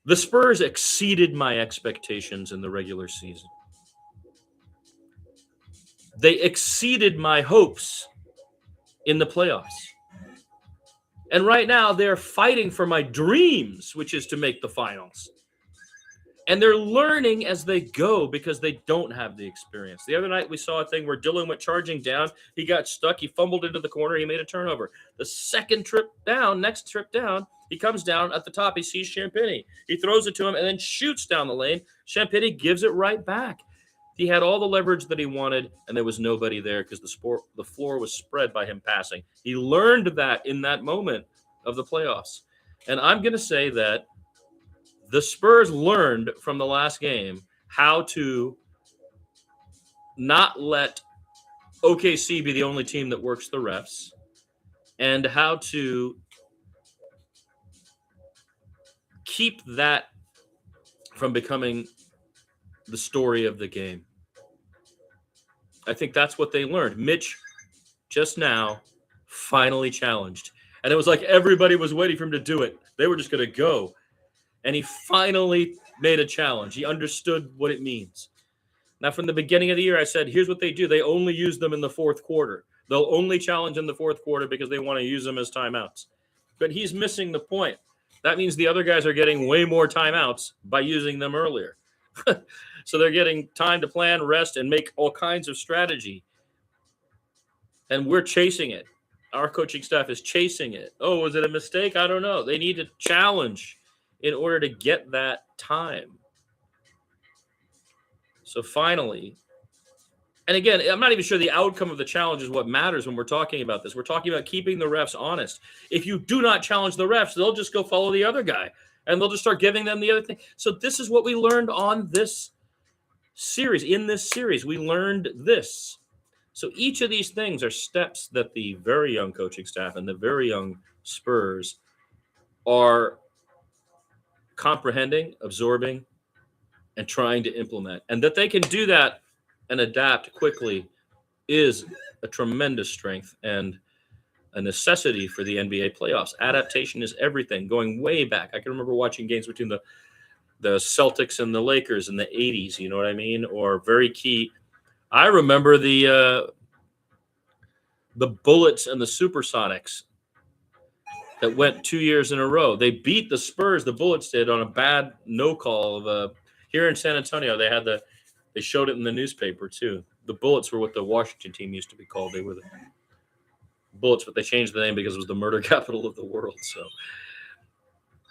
The Spurs exceeded my expectations in the regular season. They exceeded my hopes in the playoffs. And right now, they're fighting for my dreams, which is to make the finals. And they're learning as they go because they don't have the experience. The other night, we saw a thing where Dylan went charging down. He got stuck. He fumbled into the corner. He made a turnover. The next trip down, he comes down at the top. He sees Champagny. He throws it to him and then shoots down the lane. Champagny gives it right back. He had all the leverage that he wanted, and there was nobody there because the floor was spread by him passing. He learned that in that moment of the playoffs. And I'm going to say that the Spurs learned from the last game how to not let OKC be the only team that works the refs and how to keep that from becoming the story of the game. I think that's what they learned. Mitch just now finally challenged. And it was like everybody was waiting for him to do it. They were just going to go. And he finally made a challenge. He understood what it means. Now, from the beginning of the year, I said, here's what they do. They only use them in the fourth quarter. They'll only challenge in the fourth quarter because they want to use them as timeouts. But he's missing the point. That means the other guys are getting way more timeouts by using them earlier. So they're getting time to plan, rest, and make all kinds of strategy. And we're chasing it. Our coaching staff is chasing it. Oh, was it a mistake? I don't know. They need to challenge in order to get that time. So finally, and again, I'm not even sure the outcome of the challenge is what matters when we're talking about this. We're talking about keeping the refs honest. If you do not challenge the refs, they'll just go follow the other guy, and they'll just start giving them the other thing. So this is what we learned on this series. In this series, we learned this. So each of these things are steps that the very young coaching staff and the very young Spurs are comprehending, absorbing, and trying to implement. And that they can do that and adapt quickly is a tremendous strength and a necessity for the NBA playoffs. Adaptation is everything, going way back. I can remember watching games between the Celtics and the Lakers in the 80s, you know what I mean? Or very key. I remember the Bullets and the Supersonics that went 2 years in a row. They beat the Spurs, the Bullets did, on a bad no call of here in San Antonio. They showed it in the newspaper too. The Bullets were what the Washington team used to be called. They were the Bullets, but they changed the name because it was the murder capital of the world. So